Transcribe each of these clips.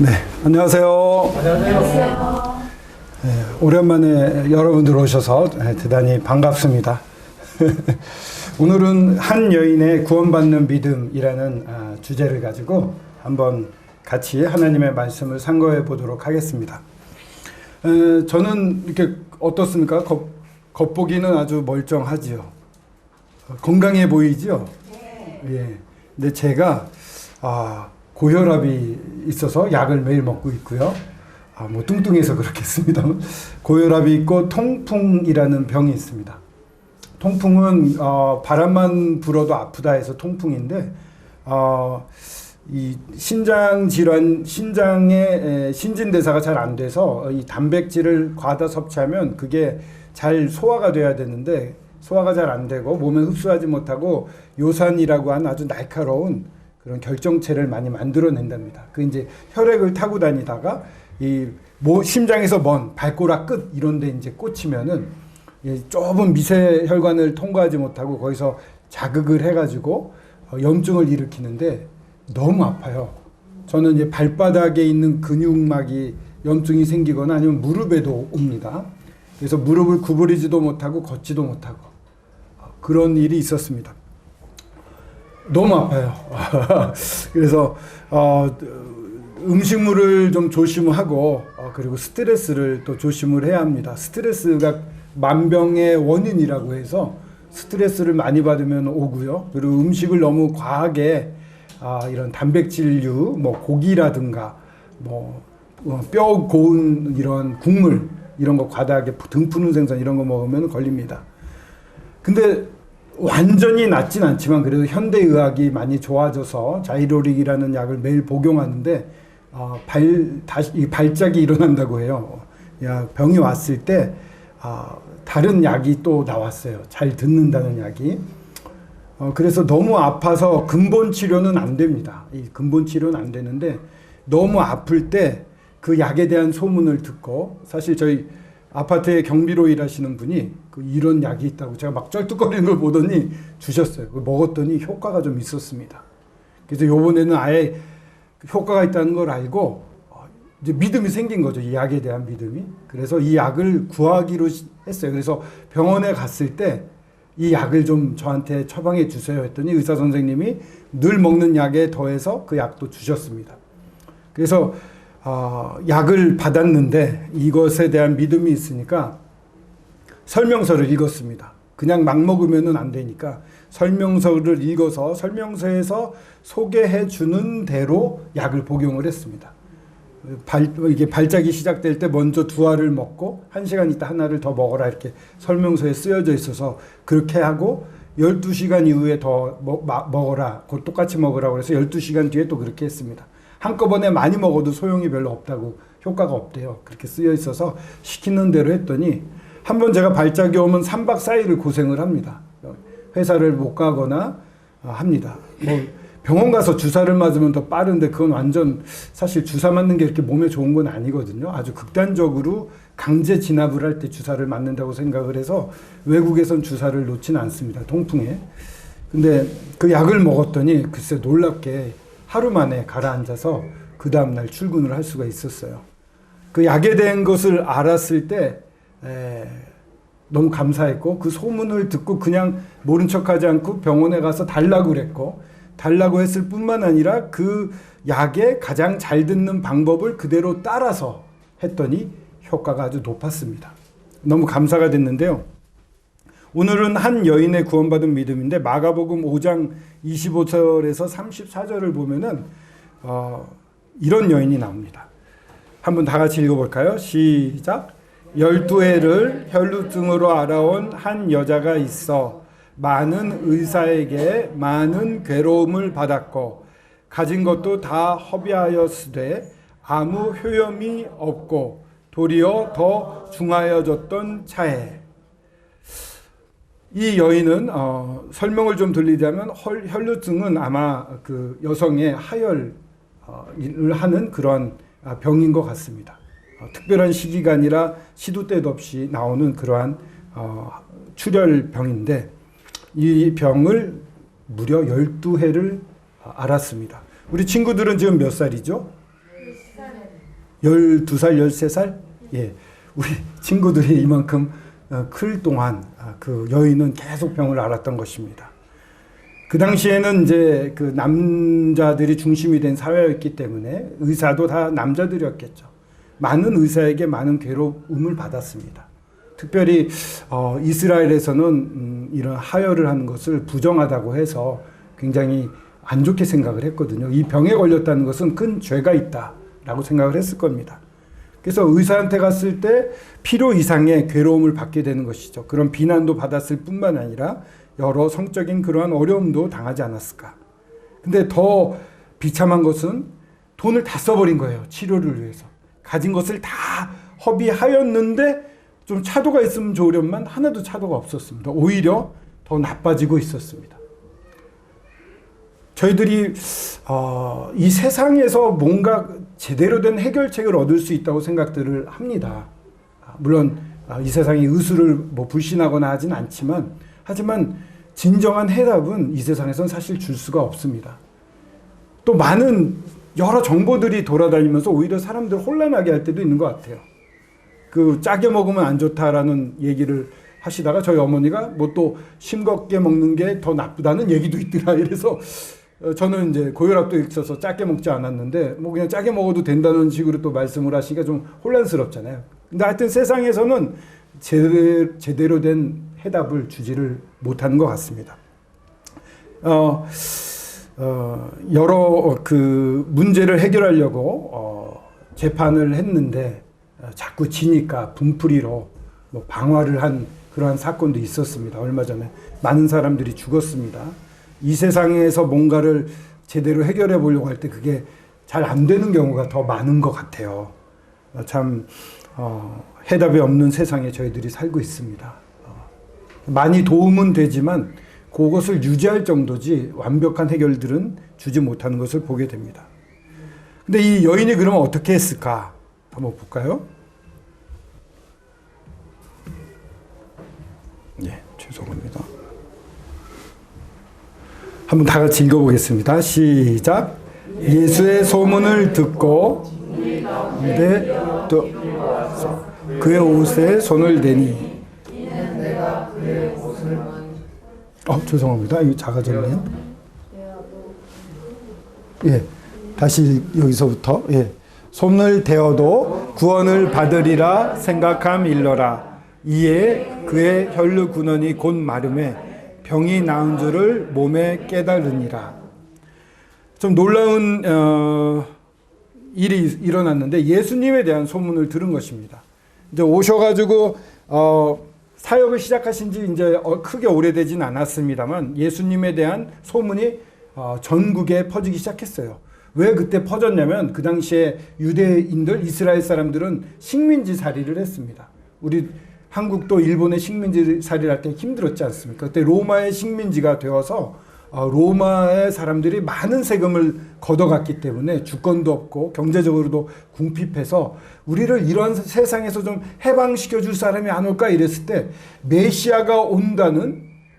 네, 안녕하세요. 안녕하세요. 네, 오랜만에 여러분들 오셔서 대단히 반갑습니다. 오늘은 한 여인의 구원받는 믿음이라는 주제를 가지고 한번 같이 하나님의 말씀을 상고해 보도록 하겠습니다. 저는 이렇게 어떻습니까? 겉보기는 아주 멀쩡하지요. 건강해 보이죠? 네. 예. 근데 제가 고혈압이 있어서 약을 매일 먹고 있고요. 뭐 뚱뚱해서 그렇겠습니다. 고혈압이 있고 통풍이라는 병이 있습니다. 통풍은 바람만 불어도 아프다 해서 통풍인데 이 신장 질환, 신장의 신진대사가 잘 안 돼서 이 단백질을 과다 섭취하면 그게 잘 소화가 돼야 되는데 소화가 잘 안 되고 몸에 흡수하지 못하고 요산이라고 하는 아주 날카로운 그런 결정체를 많이 만들어낸답니다. 그 이제 혈액을 타고 다니다가 이 심장에서 먼 발가락 끝 이런 데 이제 꽂히면은 좁은 미세 혈관을 통과하지 못하고 거기서 자극을 해가지고 염증을 일으키는데 너무 아파요. 저는 이제 발바닥에 있는 근육막이 염증이 생기거나 아니면 무릎에도 옵니다. 그래서 무릎을 구부리지도 못하고 걷지도 못하고 그런 일이 있었습니다. 너무 아파요. 그래서 음식물을 좀 조심하고 그리고 스트레스를 또 조심을 해야 합니다. 스트레스가 만병의 원인이라고 해서 스트레스를 많이 받으면 오고요. 그리고 음식을 너무 과하게 이런 단백질류, 뭐 고기라든가 뭐 뼈 고운 이런 국물 이런 거 과다하게 등 푸는 생선 이런 거 먹으면 걸립니다. 근데 완전히 낫진 않지만 그래도 현대의학이 많이 좋아져서 자이로릭이라는 약을 매일 복용하는데 발작이 일어난다고 해요. 병이 왔을 때 다른 약이 또 나왔어요. 잘 듣는다는 약이. 그래서 너무 아파서 근본 치료는 안 됩니다. 이 근본 치료는 안 되는데 너무 아플 때 그 약에 대한 소문을 듣고 사실 저희 아파트에 경비로 일하시는 분이 이런 약이 있다고 제가 막 쩔뚝거리는 걸 보더니 주셨어요. 먹었더니 효과가 좀 있었습니다. 그래서 요번에는 아예 효과가 있다는 걸 알고 이제 믿음이 생긴 거죠. 이 약에 대한 믿음이. 그래서 이 약을 구하기로 했어요. 그래서 병원에 갔을 때 이 약을 좀 저한테 처방해 주세요 했더니 의사 선생님이 늘 먹는 약에 더해서 그 약도 주셨습니다. 그래서 약을 받았는데 이것에 대한 믿음이 있으니까 설명서를 읽었습니다. 그냥 막 먹으면 안 되니까 설명서를 읽어서 설명서에서 소개해 주는 대로 약을 복용을 했습니다. 이게 발작이 시작될 때 먼저 2알을 먹고 1시간 있다 하나를 더 먹어라 이렇게 설명서에 쓰여져 있어서 그렇게 하고 12시간 이후에 더 먹어라. 곧 똑같이 먹으라고 해서 12시간 뒤에 또 그렇게 했습니다. 한꺼번에 많이 먹어도 소용이 별로 없다고 효과가 없대요. 그렇게 쓰여 있어서 시키는 대로 했더니 한번 제가 발작이 오면 3박 4일을 고생을 합니다. 회사를 못 가거나 합니다. 뭐 병원 가서 주사를 맞으면 더 빠른데 그건 완전 사실 주사 맞는 게 이렇게 몸에 좋은 건 아니거든요. 아주 극단적으로 강제 진압을 할 때 주사를 맞는다고 생각을 해서 외국에선 주사를 놓지는 않습니다. 통풍에. 근데 그 약을 먹었더니 글쎄 놀랍게 하루 만에 가라앉아서 그 다음날 출근을 할 수가 있었어요. 그 약에 대한 것을 알았을 때 너무 감사했고 그 소문을 듣고 그냥 모른 척하지 않고 병원에 가서 달라고 그랬고 달라고 했을 뿐만 아니라 그 약에 가장 잘 듣는 방법을 그대로 따라서 했더니 효과가 아주 높았습니다. 너무 감사가 됐는데요. 오늘은 한 여인의 구원받은 믿음인데 마가복음 5장 25절에서 34절을 보면은 이런 여인이 나옵니다. 한번 다 같이 읽어볼까요? 시작. 12해를 혈루증으로 알아온 한 여자가 있어 많은 의사에게 많은 괴로움을 받았고 가진 것도 다 허비하였으되 아무 효염이 없고 도리어 더 중하여졌던 차에 이 여인은 설명을 좀 드리자면 혈루증은 아마 그 여성의 하혈을 하는 그런 병인 것 같습니다. 특별한 시기가 아니라 시도 때도 없이 나오는 그러한 출혈병인데 이 병을 무려 12해를 앓았습니다. 우리 친구들은 지금 몇 살이죠? 12살, 13살? 예. 우리 친구들이 이만큼 클 동안 그 여인은 계속 병을 앓았던 것입니다. 그 당시에는 이제 그 남자들이 중심이 된 사회였기 때문에 의사도 다 남자들이었겠죠. 많은 의사에게 많은 괴로움을 받았습니다. 특별히 이스라엘에서는 이런 하혈을 하는 것을 부정하다고 해서 굉장히 안 좋게 생각을 했거든요. 이 병에 걸렸다는 것은 큰 죄가 있다라고 생각을 했을 겁니다. 그래서 의사한테 갔을 때 필요 이상의 괴로움을 받게 되는 것이죠. 그런 비난도 받았을 뿐만 아니라 여러 성적인 그러한 어려움도 당하지 않았을까. 근데 더 비참한 것은 돈을 다 써버린 거예요. 치료를 위해서. 가진 것을 다 허비하였는데 좀 차도가 있으면 좋으련만 하나도 차도가 없었습니다. 오히려 더 나빠지고 있었습니다. 저희들이 이 세상에서 뭔가 제대로 된 해결책을 얻을 수 있다고 생각들을 합니다. 물론 이 세상이 의술을 뭐 불신하거나 하진 않지만 하지만 진정한 해답은 이 세상에선 사실 줄 수가 없습니다. 또 많은 여러 정보들이 돌아다니면서 오히려 사람들 혼란하게 할 때도 있는 것 같아요. 그 짜게 먹으면 안 좋다라는 얘기를 하시다가 저희 어머니가 뭐 또 싱겁게 먹는 게 더 나쁘다는 얘기도 있더라. 이래서 저는 이제 고혈압도 있어서 짜게 먹지 않았는데 뭐 그냥 짜게 먹어도 된다는 식으로 또 말씀을 하시니까 좀 혼란스럽잖아요. 근데 하여튼 세상에서는 제대로 된 해답을 주지를 못하는 것 같습니다. 여러 그 문제를 해결하려고 재판을 했는데 자꾸 지니까 분풀이로 뭐 방화를 한 그러한 사건도 있었습니다. 얼마 전에 많은 사람들이 죽었습니다. 이 세상에서 뭔가를 제대로 해결해 보려고 할 때 그게 잘 안 되는 경우가 더 많은 것 같아요. 참 해답이 없는 세상에 저희들이 살고 있습니다. 많이 도움은 되지만 그것을 유지할 정도지 완벽한 해결들은 주지 못하는 것을 보게 됩니다. 근데 이 여인이 그러면 어떻게 했을까? 한번 볼까요? 예, 죄송합니다. 한번 다 같이 읽어보겠습니다. 시작. 예수의 소문을 듣고 또 그의 옷에 손을 대니. 죄송합니다. 이거 작아졌네요. 예, 다시 여기서부터. 예, 손을 대어도 구원을 받으리라 생각함일러라. 이에 그의 혈루 근원이 곧 마름에 병이 나은 줄을 몸에 깨달으니라. 좀 놀라운 일이 일어났는데 예수님에 대한 소문을 들은 것입니다. 이제 오셔가지고 사역을 시작하신 지 이제 크게 오래되진 않았습니다만 예수님에 대한 소문이 전국에 퍼지기 시작했어요. 왜 그때 퍼졌냐면 그 당시에 유대인들, 이스라엘 사람들은 식민지 살이를 했습니다. 우리 한국도 일본의 식민지 살이를 할 때 힘들었지 않습니까? 그때 로마의 식민지가 되어서 로마의 사람들이 많은 세금을 걷어갔기 때문에 주권도 없고 경제적으로도 궁핍해서 우리를 이런 세상에서 좀 해방시켜 줄 사람이 안 올까 이랬을 때 메시아가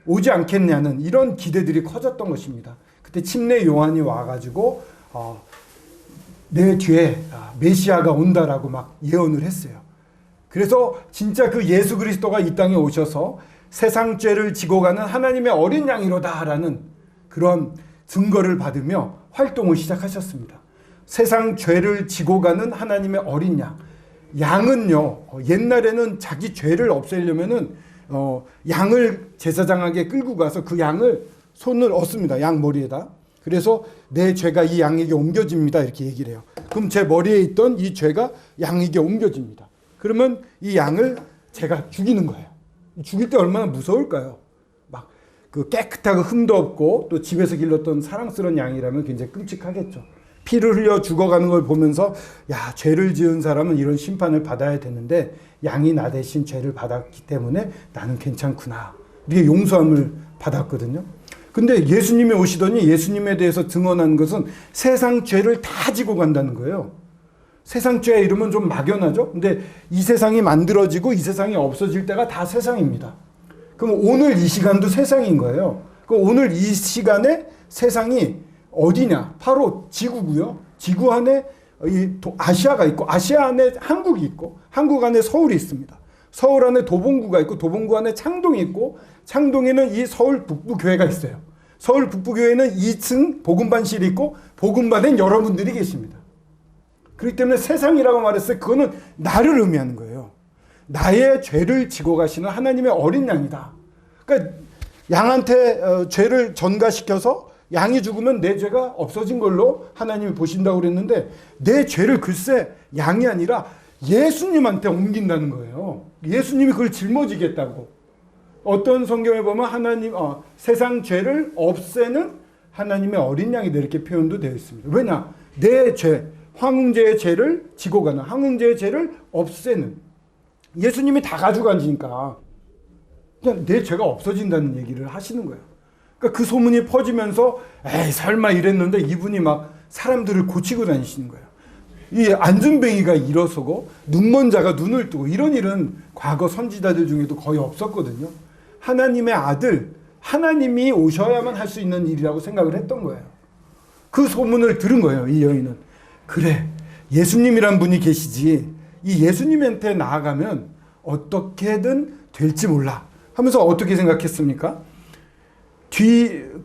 오지 않겠냐는 이런 기대들이 커졌던 것입니다. 그때 침례 요한이 와가지고 내 뒤에 메시아가 온다라고 막 예언을 했어요. 그래서 진짜 그 예수 그리스도가 이 땅에 오셔서 세상 죄를 지고 가는 하나님의 어린 양이로다라는 그런 증거를 받으며 활동을 시작하셨습니다. 세상 죄를 지고 가는 하나님의 어린 양. 양은요, 옛날에는 자기 죄를 없애려면은 양을 제사장에게 끌고 가서 그 양을 손을 얹습니다. 양 머리에다. 그래서 내 죄가 이 양에게 옮겨집니다. 이렇게 얘기를 해요. 그럼 제 머리에 있던 이 죄가 양에게 옮겨집니다. 그러면 이 양을 제가 죽이는 거예요. 죽일 때 얼마나 무서울까요? 막 그 깨끗하고 흠도 없고 또 집에서 길렀던 사랑스러운 양이라면 굉장히 끔찍하겠죠. 피를 흘려 죽어가는 걸 보면서 야, 죄를 지은 사람은 이런 심판을 받아야 되는데 양이 나 대신 죄를 받았기 때문에 나는 괜찮구나. 이게 용서함을 받았거든요. 근데 예수님이 오시더니 예수님에 대해서 증언한 것은 세상 죄를 다 지고 간다는 거예요. 세상 죄 이러면 좀 막연하죠. 근데 이 세상이 만들어지고 이 세상이 없어질 때가 다 세상입니다. 그럼 오늘 이 시간도 세상인 거예요. 그럼 오늘 이 시간에 세상이 어디냐? 바로 지구고요. 지구 안에 아시아가 있고 아시아 안에 한국이 있고 한국 안에 서울이 있습니다. 서울 안에 도봉구가 있고 도봉구 안에 창동이 있고 창동에는 이 서울 북부교회가 있어요. 서울 북부교회는 2층 복음반실이 있고 복음반엔 여러분들이 계십니다. 그렇기 때문에 세상이라고 말했어요. 그거는 나를 의미하는 거예요. 나의 죄를 지고 가시는 하나님의 어린 양이다. 그러니까 양한테 죄를 전가시켜서 양이 죽으면 내 죄가 없어진 걸로 하나님이 보신다고 그랬는데 내 죄를 글쎄 양이 아니라 예수님한테 옮긴다는 거예요. 예수님이 그걸 짊어지겠다고. 어떤 성경에 보면 세상 죄를 없애는 하나님의 어린 양이다 이렇게 표현도 되어 있습니다. 왜냐? 내 죄, 황제의 죄를 지고 가는, 황제의 죄를 없애는. 예수님이 다 가져가시니까 그냥 내 죄가 없어진다는 얘기를 하시는 거예요. 그러니까 그 소문이 퍼지면서 에이 설마 이랬는데 이분이 막 사람들을 고치고 다니시는 거예요. 이 안준뱅이가 일어서고 눈먼 자가 눈을 뜨고 이런 일은 과거 선지자들 중에도 거의 없었거든요. 하나님의 아들, 하나님이 오셔야만 할 수 있는 일이라고 생각을 했던 거예요. 그 소문을 들은 거예요. 이 여인은. 그래, 예수님이란 분이 계시지. 이 예수님한테 나아가면 어떻게든 될지 몰라 하면서 어떻게 생각했습니까?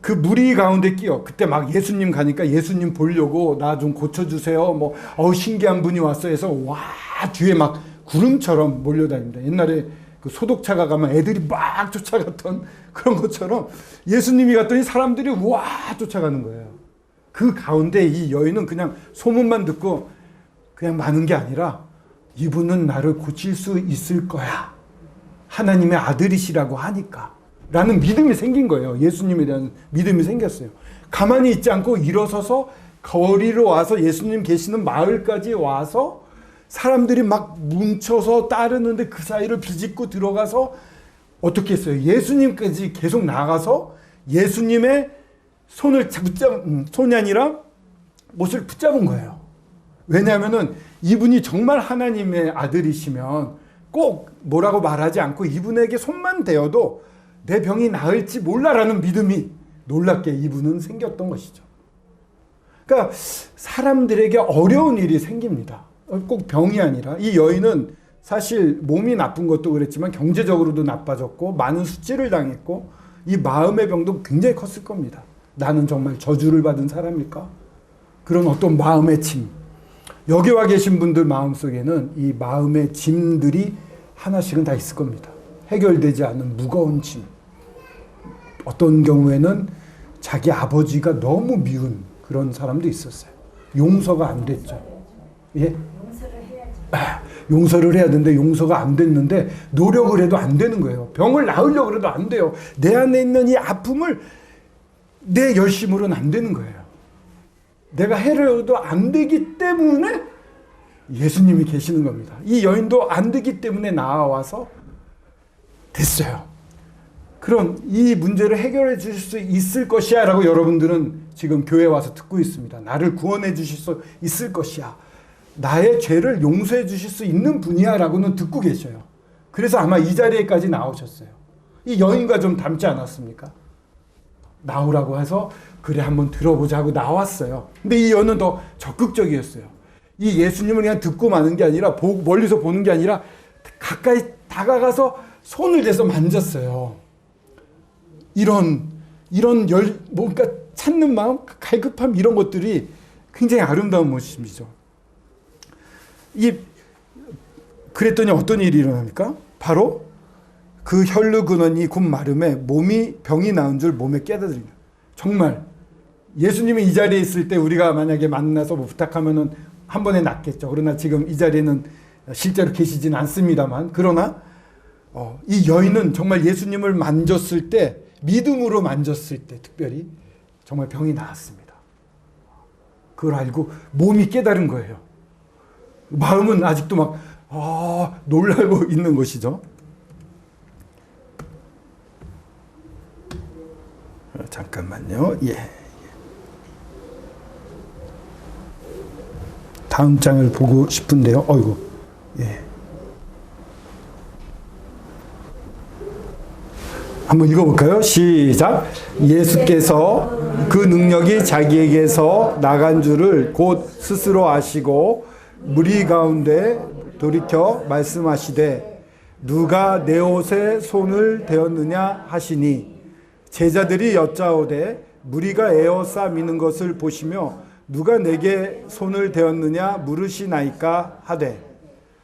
그 무리 가운데 끼어 그때 막 예수님 가니까 예수님 보려고 나 좀 고쳐주세요. 신기한 분이 왔어 해서 와 뒤에 막 구름처럼 몰려다닙니다. 옛날에 그 소독차가 가면 애들이 막 쫓아갔던 그런 것처럼 예수님이 갔더니 사람들이 와 쫓아가는 거예요. 그 가운데 이 여인은 그냥 소문만 듣고 그냥 마는 게 아니라 이분은 나를 고칠 수 있을 거야. 하나님의 아들이시라고 하니까. 라는 믿음이 생긴 거예요. 예수님에 대한 믿음이 생겼어요. 가만히 있지 않고 일어서서 거리로 와서 예수님 계시는 마을까지 와서 사람들이 막 뭉쳐서 따르는데 그 사이를 비집고 들어가서 어떻게 했어요? 예수님까지 계속 나가서 예수님의 손이 아니라 옷을 붙잡은 거예요. 왜냐하면은 이분이 정말 하나님의 아들이시면 꼭 뭐라고 말하지 않고 이분에게 손만 대어도 내 병이 나을지 몰라라는 믿음이 놀랍게 이분은 생겼던 것이죠. 그러니까 사람들에게 어려운 일이 생깁니다. 꼭 병이 아니라 이 여인은 사실 몸이 나쁜 것도 그랬지만 경제적으로도 나빠졌고 많은 수치를 당했고 이 마음의 병도 굉장히 컸을 겁니다. 나는 정말 저주를 받은 사람일까? 그런 어떤 마음의 짐. 여기 와 계신 분들 마음속에는 이 마음의 짐들이 하나씩은 다 있을 겁니다. 해결되지 않은 무거운 짐. 어떤 경우에는 자기 아버지가 너무 미운 그런 사람도 있었어요. 용서가 안 됐죠. 예? 용서를 해야 되는데 용서가 안 됐는데 노력을 해도 안 되는 거예요. 병을 나으려고 해도 안 돼요. 내 안에 있는 이 아픔을 내 열심으로는 안 되는 거예요. 내가 해려도 안 되기 때문에 예수님이 계시는 겁니다. 이 여인도 안 되기 때문에 나와서 됐어요. 그럼 이 문제를 해결해 주실 수 있을 것이야 라고 여러분들은 지금 교회에 와서 듣고 있습니다. 나를 구원해 주실 수 있을 것이야. 나의 죄를 용서해 주실 수 있는 분이야 라고는 듣고 계셔요. 그래서 아마 이 자리에까지 나오셨어요. 이 여인과 좀 닮지 않았습니까? 나오라고 해서 그래 한번 들어보자 하고 나왔어요. 근데 이 여인은 더 적극적이었어요. 이 예수님을 그냥 듣고 마는 게 아니라 멀리서 보는 게 아니라 가까이 다가가서 손을 대서 만졌어요. 이런 뭔가 찾는 마음, 갈급함 이런 것들이 굉장히 아름다운 모습이죠. 그랬더니 어떤 일이 일어납니까? 바로 그 혈루 근원이 곧 마름에 병이 나은 줄 몸에 깨달으니까. 정말 예수님이 이 자리에 있을 때 우리가 만약에 만나서 부탁하면은 한 번에 낫겠죠. 그러나 지금 이 자리에는 실제로 계시진 않습니다만 그러나 이 여인은 정말 예수님을 만졌을 때 믿음으로 만졌을 때 특별히 정말 병이 나았습니다. 그걸 알고 몸이 깨달은 거예요. 마음은 아직도 막 놀라고 있는 것이죠. 잠깐만요. 예. 다음 장을 보고 싶은데요. 어이구. 예. 한번 읽어볼까요? 시작. 예수께서 그 능력이 자기에게서 나간 줄을 곧 스스로 아시고 무리 가운데 돌이켜 말씀하시되 누가 내 옷에 손을 대었느냐 하시니 제자들이 여짜오되 무리가 에워싸 미는 것을 보시며 누가 내게 손을 대었느냐 물으시나이까 하되.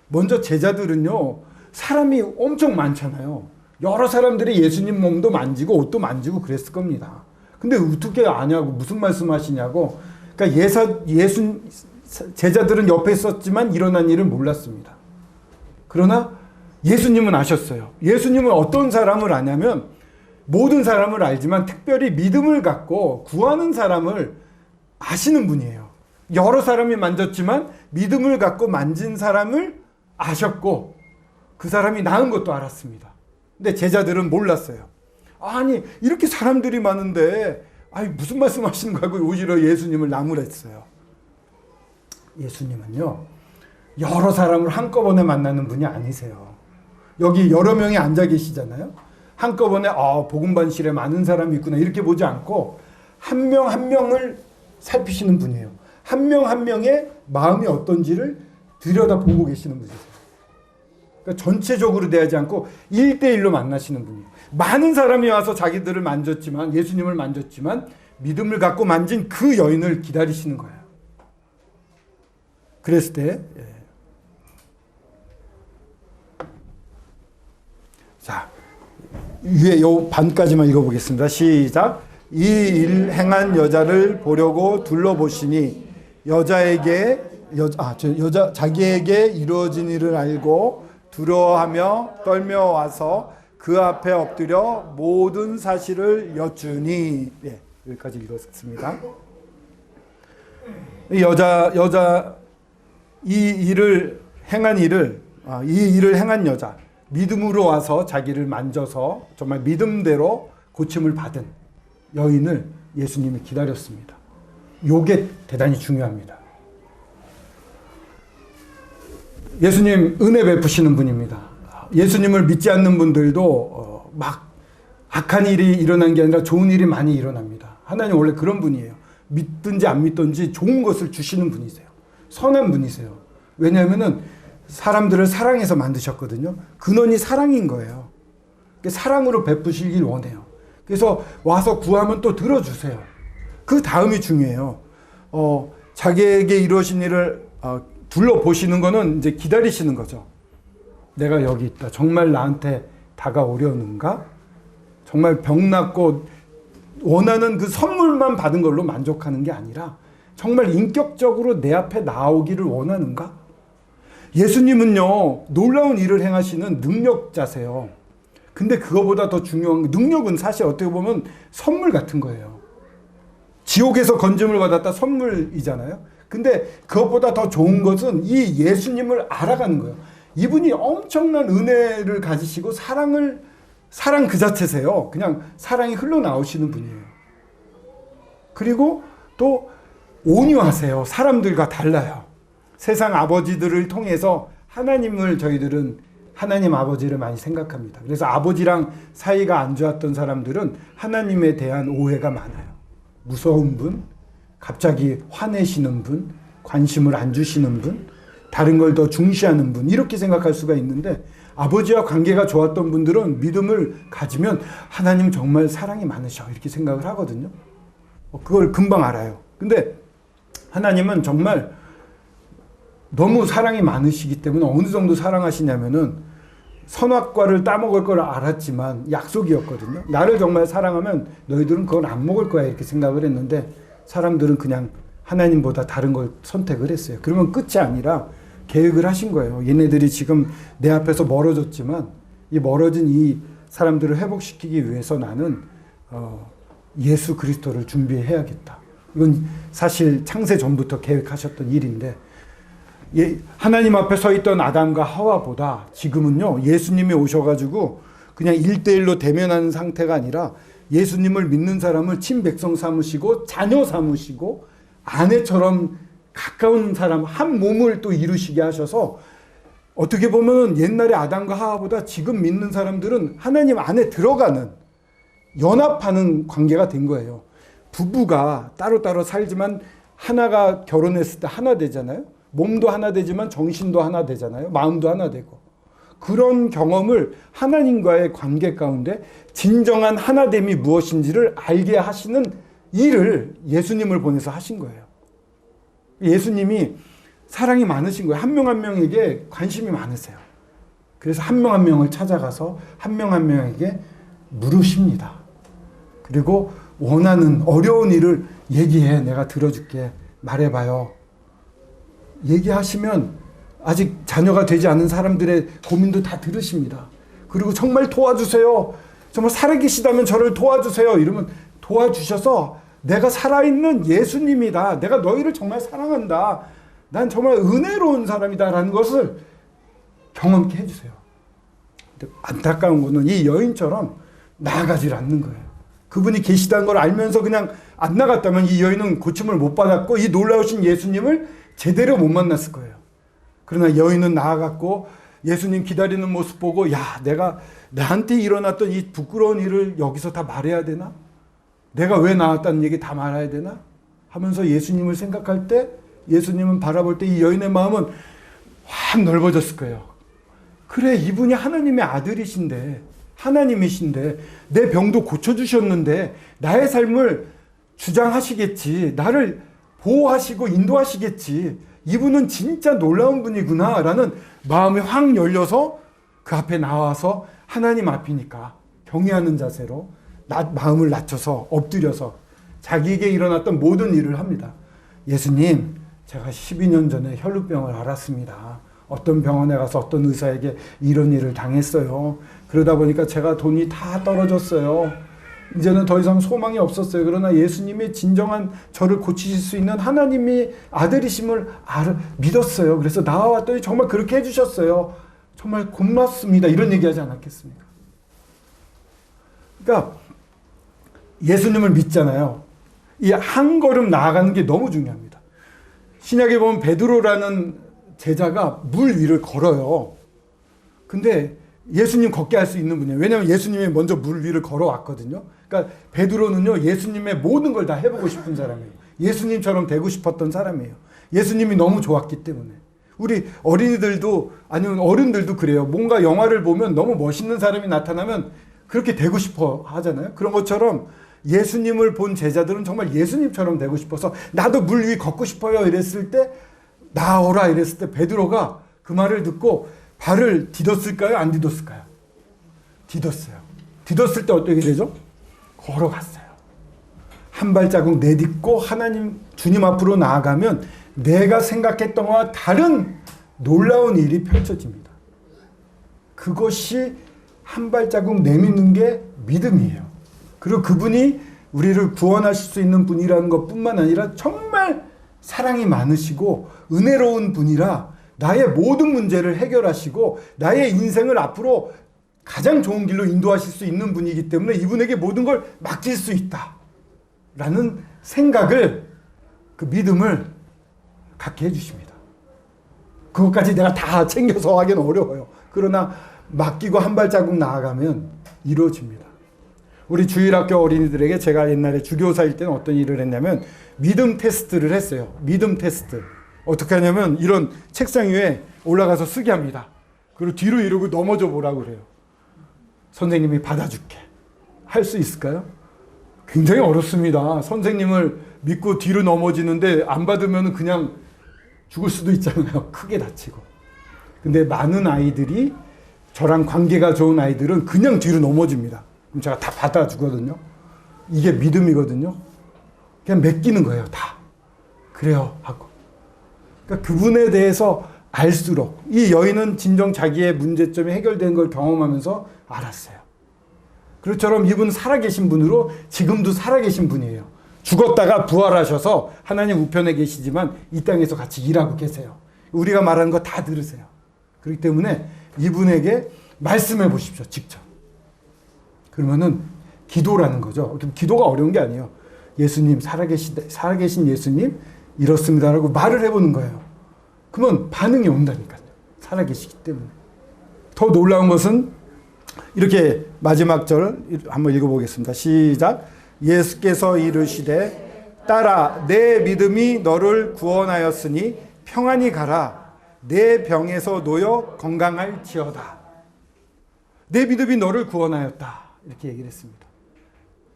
먼저 제자들은요, 사람이 엄청 많잖아요. 여러 사람들이 예수님 몸도 만지고 옷도 만지고 그랬을 겁니다. 근데 어떻게 아냐고, 무슨 말씀하시냐고. 그러니까 제자들은 옆에 있었지만 일어난 일을 몰랐습니다. 그러나 예수님은 아셨어요. 예수님은 어떤 사람을 아냐면 모든 사람을 알지만 특별히 믿음을 갖고 구하는 사람을 아시는 분이에요. 여러 사람이 만졌지만 믿음을 갖고 만진 사람을 아셨고 그 사람이 나은 것도 알았습니다. 근데 제자들은 몰랐어요. 아니 이렇게 사람들이 많은데 무슨 말씀 하시는 거 하고 오히려 예수님을 나무랬어요. 예수님은요, 여러 사람을 한꺼번에 만나는 분이 아니세요. 여기 여러 명이 앉아 계시잖아요. 한꺼번에 복음반실에 많은 사람이 있구나 이렇게 보지 않고 한 명 한 명을 살피시는 분이에요. 한 명 한 명의 마음이 어떤지를 들여다보고 계시는 분이세요. 그러니까 전체적으로 대하지 않고 1대1로 만나시는 분이에요. 많은 사람이 와서 자기들을 만졌지만, 예수님을 만졌지만 믿음을 갖고 만진 그 여인을 기다리시는 거예요. 그랬을 때 자, 위에 요 반까지만 읽어보겠습니다. 시작. 이 일 행한 여자를 보려고 둘러보시니 자기에게 이루어진 일을 알고 두려워하며 떨며 와서 그 앞에 엎드려 모든 사실을 여쭈니. 여기까지 읽었습니다. 이 이 일을 행한 여자, 믿음으로 와서 자기를 만져서 정말 믿음대로 고침을 받은 여인을 예수님이 기다렸습니다. 요게 대단히 중요합니다. 예수님 은혜 베푸시는 분입니다. 예수님을 믿지 않는 분들도 막 악한 일이 일어난 게 아니라 좋은 일이 많이 일어납니다. 하나님 원래 그런 분이에요. 믿든지 안 믿든지 좋은 것을 주시는 분이세요. 선한 분이세요. 왜냐하면은 사람들을 사랑해서 만드셨거든요. 근원이 사랑인 거예요. 사랑으로 베푸시길 원해요. 그래서 와서 구하면 또 들어주세요. 그 다음이 중요해요. 자기에게 이루어진 일을 둘러보시는 거는 이제 기다리시는 거죠. 내가 여기 있다. 정말 나한테 다가오려는가? 정말 병났고 원하는 그 선물만 받은 걸로 만족하는 게 아니라 정말 인격적으로 내 앞에 나오기를 원하는가? 예수님은요, 놀라운 일을 행하시는 능력자세요. 근데 그거보다 더 중요한 능력은 사실 어떻게 보면 선물 같은 거예요. 지옥에서 건짐을 받았다 선물이잖아요. 근데 그것보다 더 좋은 것은 이 예수님을 알아가는 거예요. 이분이 엄청난 은혜를 가지시고 사랑 그 자체세요. 그냥 사랑이 흘러나오시는 분이에요. 그리고 또 온유하세요. 사람들과 달라요. 세상 아버지들을 통해서 저희들은 하나님 아버지를 많이 생각합니다. 그래서 아버지랑 사이가 안 좋았던 사람들은 하나님에 대한 오해가 많아요. 무서운 분, 갑자기 화내시는 분, 관심을 안 주시는 분, 다른 걸 더 중시하는 분, 이렇게 생각할 수가 있는데 아버지와 관계가 좋았던 분들은 믿음을 가지면 하나님 정말 사랑이 많으셔 이렇게 생각을 하거든요. 그걸 금방 알아요. 근데 하나님은 정말 너무 사랑이 많으시기 때문에 어느 정도 사랑하시냐면은 선악과를 따먹을 걸 알았지만 약속이었거든요. 나를 정말 사랑하면 너희들은 그걸 안 먹을 거야 이렇게 생각을 했는데 사람들은 그냥 하나님보다 다른 걸 선택을 했어요. 그러면 끝이 아니라 계획을 하신 거예요. 얘네들이 지금 내 앞에서 멀어졌지만 이 멀어진 이 사람들을 회복시키기 위해서 나는 예수 그리스도를 준비해야겠다. 이건 사실 창세 전부터 계획하셨던 일인데 하나님 앞에 서 있던 아담과 하와보다 지금은요 예수님이 오셔가지고 그냥 1대1로 대면하는 상태가 아니라 예수님을 믿는 사람을 친백성 삼으시고 자녀 삼으시고 아내처럼 가까운 사람 한 몸을 또 이루시게 하셔서 어떻게 보면 옛날에 아담과 하와보다 지금 믿는 사람들은 하나님 안에 들어가는 연합하는 관계가 된 거예요. 부부가 따로따로 살지만 하나가 결혼했을 때 하나 되잖아요. 몸도 하나 되지만 정신도 하나 되잖아요. 마음도 하나 되고. 그런 경험을 하나님과의 관계 가운데 진정한 하나됨이 무엇인지를 알게 하시는 일을 예수님을 보내서 하신 거예요. 예수님이 사랑이 많으신 거예요. 한 명 한 명에게 관심이 많으세요. 그래서 한 명 한 명을 찾아가서 한 명 한 명에게 물으십니다. 그리고 원하는 어려운 일을 얘기해. 내가 들어줄게. 말해봐요. 얘기하시면 아직 자녀가 되지 않은 사람들의 고민도 다 들으십니다. 그리고 정말 도와주세요. 정말 살아계시다면 저를 도와주세요. 이러면 도와주셔서 내가 살아있는 예수님이다. 내가 너희를 정말 사랑한다. 난 정말 은혜로운 사람이다라는 것을 경험케 해주세요. 근데 안타까운 것은 이 여인처럼 나아가질 않는 거예요. 그분이 계시다는 걸 알면서 그냥 안 나갔다면 이 여인은 고침을 못 받았고 이 놀라우신 예수님을 제대로 못 만났을 거예요. 그러나 여인은 나아갔고 예수님 기다리는 모습 보고 야, 내가 나한테 일어났던 이 부끄러운 일을 여기서 다 말해야 되나? 내가 왜 나왔다는 얘기 다 말해야 되나? 하면서 예수님을 생각할 때 예수님은 바라볼 때 이 여인의 마음은 확 넓어졌을 거예요. 그래, 이분이 하나님의 아들이신데 하나님이신데 내 병도 고쳐주셨는데 나의 삶을 주장하시겠지. 나를 보호하시고 인도하시겠지. 이분은 진짜 놀라운 분이구나 라는 마음이 확 열려서 그 앞에 나와서 하나님 앞이니까 경외하는 자세로 마음을 낮춰서 엎드려서 자기에게 일어났던 모든 일을 합니다. 예수님, 제가 12년 전에 혈루병을 앓았습니다. 어떤 병원에 가서 어떤 의사에게 이런 일을 당했어요. 그러다 보니까 제가 돈이 다 떨어졌어요. 이제는 더 이상 소망이 없었어요. 그러나 예수님이 진정한 저를 고치실 수 있는 하나님이 아들이심을 믿었어요. 그래서 나와왔더니 정말 그렇게 해주셨어요. 정말 고맙습니다. 이런 얘기하지 않았겠습니까? 그러니까 예수님을 믿잖아요. 이 한 걸음 나아가는 게 너무 중요합니다. 신약에 보면 베드로라는 제자가 물 위를 걸어요. 근데 예수님 걷게 할 수 있는 분이에요. 왜냐하면 예수님이 먼저 물 위를 걸어왔거든요. 그러니까 베드로는요, 예수님의 모든 걸 다 해보고 싶은 사람이에요. 예수님처럼 되고 싶었던 사람이에요. 예수님이 너무 좋았기 때문에. 우리 어린이들도 아니면 어른들도 그래요. 뭔가 영화를 보면 너무 멋있는 사람이 나타나면 그렇게 되고 싶어 하잖아요. 그런 것처럼 예수님을 본 제자들은 정말 예수님처럼 되고 싶어서 나도 물 위 걷고 싶어요 이랬을 때 나오라 이랬을 때 베드로가 그 말을 듣고 발을 디뎠을까요? 안 디뎠을까요? 디뎠어요. 디뎠을 때 어떻게 되죠? 걸어갔어요. 한 발자국 내딛고 하나님 주님 앞으로 나아가면 내가 생각했던 것과 다른 놀라운 일이 펼쳐집니다. 그것이 한 발자국 내미는 게 믿음이에요. 그리고 그분이 우리를 구원하실 수 있는 분이라는 것뿐만 아니라 정말 사랑이 많으시고 은혜로운 분이라 나의 모든 문제를 해결하시고 나의 인생을 앞으로 가장 좋은 길로 인도하실 수 있는 분이기 때문에 이분에게 모든 걸 맡길 수 있다 라는 생각을, 그 믿음을 갖게 해주십니다. 그것까지 내가 다 챙겨서 하기는 어려워요. 그러나 맡기고 한 발자국 나아가면 이루어집니다. 우리 주일학교 어린이들에게 제가 옛날에 주교사일 때는 어떤 일을 했냐면 믿음 테스트를 했어요. 믿음 테스트. 어떻게 하냐면 이런 책상 위에 올라가서 쓰게 합니다. 그리고 뒤로 이러고 넘어져 보라고 그래요. 선생님이 받아줄게. 할 수 있을까요? 굉장히 어렵습니다. 선생님을 믿고 뒤로 넘어지는데 안 받으면 그냥 죽을 수도 있잖아요. 크게 다치고. 근데 많은 아이들이, 저랑 관계가 좋은 아이들은 그냥 뒤로 넘어집니다. 그럼 제가 다 받아주거든요. 이게 믿음이거든요. 그냥 맡기는 거예요. 다. 그래요. 하고. 그러니까 그분에 대해서 알수록 이 여인은 진정 자기의 문제점이 해결된 걸 경험하면서 알았어요. 그처럼 이분은 살아계신 분으로 지금도 살아계신 분이에요. 죽었다가 부활하셔서 하나님 우편에 계시지만 이 땅에서 같이 일하고 계세요. 우리가 말하는 거 다 들으세요. 그렇기 때문에 이분에게 말씀해 보십시오. 직접. 그러면은 기도라는 거죠. 기도가 어려운 게 아니에요. 예수님, 살아계신 예수님 이렇습니다라고 말을 해보는 거예요. 그러면 반응이 온다니까요. 살아계시기 때문에. 더 놀라운 것은 이렇게 마지막 절 한번 읽어보겠습니다. 시작. 예수께서 이르시되 딸아 내 믿음이 너를 구원하였으니 평안히 가라. 내 병에서 놓여 건강할지어다. 내 믿음이 너를 구원하였다. 이렇게 얘기를 했습니다.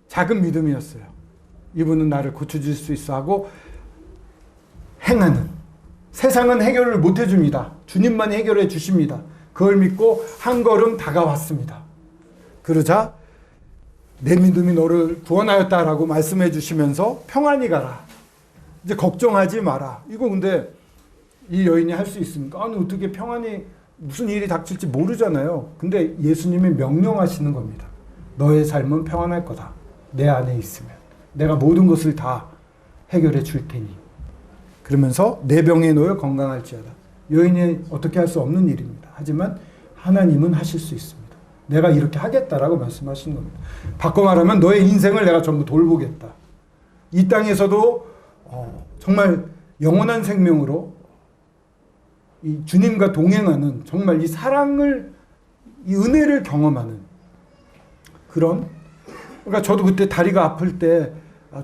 작은 믿음이었어요. 이분은 나를 고쳐줄 수 있어 하고 행하는. 세상은 해결을 못 해줍니다. 주님만이 해결해 주십니다. 그걸 믿고 한 걸음 다가왔습니다. 그러자 내 믿음이 너를 구원하였다라고 말씀해 주시면서 평안히 가라. 이제 걱정하지 마라. 이거 근데 이 여인이 할 수 있습니까? 아니 어떻게 평안히 무슨 일이 닥칠지 모르잖아요. 근데 예수님이 명령하시는 겁니다. 너의 삶은 평안할 거다. 내 안에 있으면. 내가 모든 것을 다 해결해 줄 테니. 그러면서 내 병에 놓여 건강할지어다. 여인이 어떻게 할 수 없는 일입니다. 하지만 하나님은 하실 수 있습니다. 내가 이렇게 하겠다라고 말씀하시는 겁니다. 바꿔 말하면 너의 인생을 내가 전부 돌보겠다. 이 땅에서도 정말 영원한 생명으로 이 주님과 동행하는 정말 이 사랑을, 이 은혜를 경험하는 그런. 그러니까 저도 그때 다리가 아플 때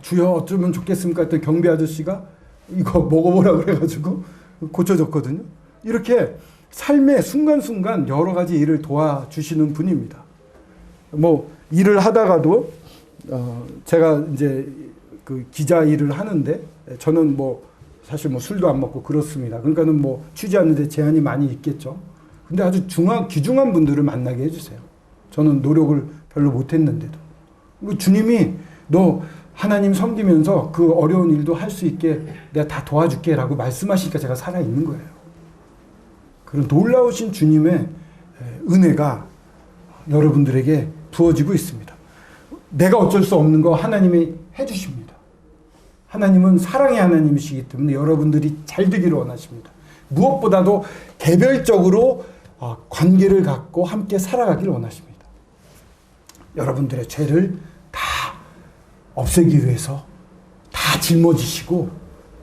주여 어쩌면 좋겠습니까 했더니 경비 아저씨가 이거 먹어보라 그래가지고 고쳐졌거든요. 이렇게 삶의 순간순간 여러 가지 일을 도와주시는 분입니다. 뭐 일을 하다가도 제가 이제 그 기자 일을 하는데 저는 뭐 사실 뭐 술도 안 먹고 그렇습니다. 그러니까는 뭐 취재하는데 제한이 많이 있겠죠. 근데 아주 귀중한 분들을 만나게 해주세요. 저는 노력을 별로 못했는데도. 주님이 너 하나님 섬기면서 그 어려운 일도 할 수 있게 내가 다 도와줄게 라고 말씀하시니까 제가 살아있는 거예요. 그런 놀라우신 주님의 은혜가 여러분들에게 부어지고 있습니다. 내가 어쩔 수 없는 거 하나님이 해주십니다. 하나님은 사랑의 하나님이시기 때문에 여러분들이 잘 되기를 원하십니다. 무엇보다도 개별적으로 관계를 갖고 함께 살아가기를 원하십니다. 여러분들의 죄를 다 없애기 위해서 다 짊어지시고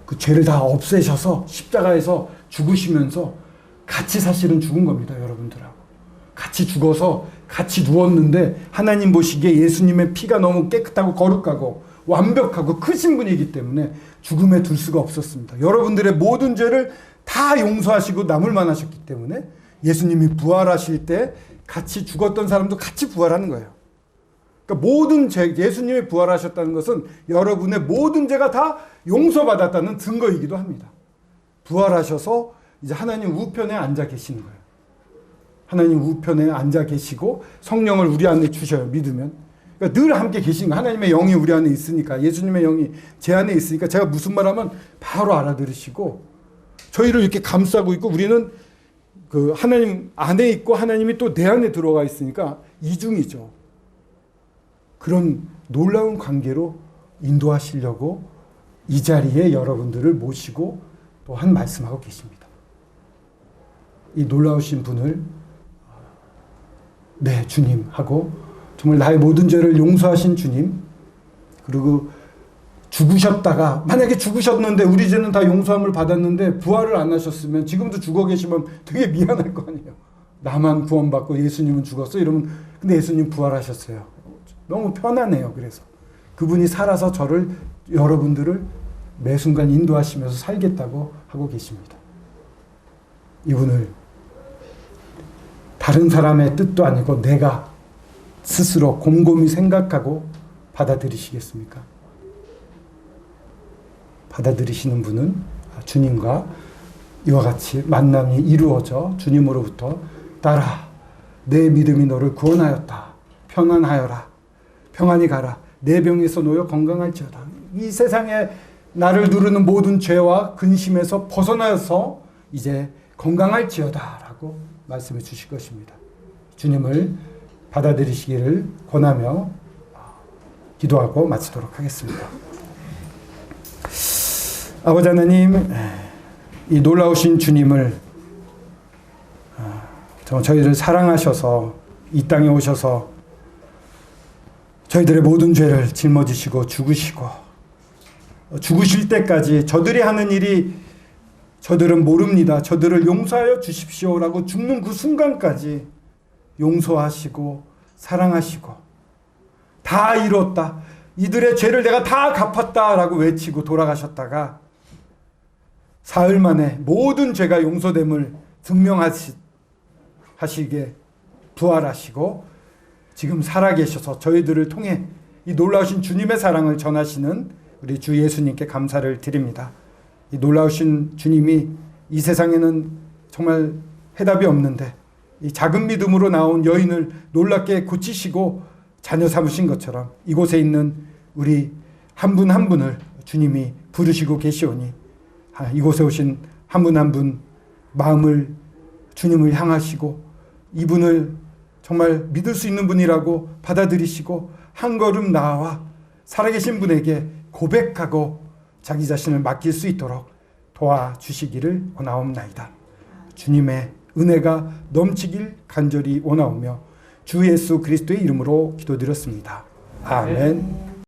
그 죄를 다 없애셔서 십자가에서 죽으시면서 같이 사실은 죽은 겁니다. 여러분들하고 같이 죽어서 같이 누웠는데 하나님 보시기에 예수님의 피가 너무 깨끗하고 거룩하고 완벽하고 크신 분이기 때문에 죽음에 둘 수가 없었습니다. 여러분들의 모든 죄를 다 용서하시고 남을만 하셨기 때문에 예수님이 부활하실 때 같이 죽었던 사람도 같이 부활하는 거예요. 그러니까 모든 죄, 예수님이 부활하셨다는 것은 여러분의 모든 죄가 다 용서받았다는 증거이기도 합니다. 부활하셔서 이제 하나님 우편에 앉아 계시는 거예요. 하나님 우편에 앉아 계시고 성령을 우리 안에 주셔요. 믿으면. 그러니까 늘 함께 계신 거예요. 하나님의 영이 우리 안에 있으니까, 예수님의 영이 제 안에 있으니까 제가 무슨 말하면 바로 알아들으시고 저희를 이렇게 감싸고 있고 우리는 그 하나님 안에 있고 하나님이 또 내 안에 들어가 있으니까 이중이죠. 그런 놀라운 관계로 인도하시려고 이 자리에 여러분들을 모시고 또 한 말씀하고 계십니다. 이 놀라우신 분을 네 주님 하고 정말 나의 모든 죄를 용서하신 주님, 그리고 죽으셨다가 만약에 죽으셨는데 우리 죄는 다 용서함을 받았는데 부활을 안 하셨으면 지금도 죽어 계시면 되게 미안할 거 아니에요. 나만 구원받고 예수님은 죽었어 이러면, 근데 예수님 부활하셨어요. 너무 편하네요. 그래서 그분이 살아서 저를, 여러분들을 매 순간 인도하시면서 살겠다고 하고 계십니다. 이분을 다른 사람의 뜻도 아니고 내가 스스로 곰곰이 생각하고 받아들이시겠습니까? 받아들이시는 분은 주님과 이와 같이 만남이 이루어져 주님으로부터 딸아 내 믿음이 너를 구원하였다. 평안하여라. 평안히 가라. 내 병에서 놓여 건강할지어다. 이 세상에 나를 누르는 모든 죄와 근심에서 벗어나서 이제 건강할지어다 라고 말씀해 주실 것입니다. 주님을 받아들이시기를 권하며 기도하고 마치도록 하겠습니다. 아버지 하나님, 이 놀라우신 주님을 저희를 사랑하셔서 이 땅에 오셔서 저희들의 모든 죄를 짊어지시고 죽으실 때까지 저들이 하는 일이 저들은 모릅니다. 저들을 용서하여 주십시오라고 죽는 그 순간까지 용서하시고 사랑하시고 다 이뤘다. 이들의 죄를 내가 다 갚았다라고 외치고 돌아가셨다가 사흘 만에 모든 죄가 용서됨을 증명하시게 부활하시고 지금 살아계셔서 저희들을 통해 이 놀라우신 주님의 사랑을 전하시는 우리 주 예수님께 감사를 드립니다. 이 놀라우신 주님이 이 세상에는 정말 해답이 없는데 이 작은 믿음으로 나온 여인을 놀랍게 고치시고 자녀 삼으신 것처럼 이곳에 있는 우리 한 분 한 분을 주님이 부르시고 계시오니 이곳에 오신 한 분 한 분 마음을 주님을 향하시고 이분을 정말 믿을 수 있는 분이라고 받아들이시고 한 걸음 나아와 살아계신 분에게 고백하고 자기 자신을 맡길 수 있도록 도와주시기를 원하옵나이다. 주님의 은혜가 넘치길 간절히 원하오며 주 예수 그리스도의 이름으로 기도드렸습니다. 아멘.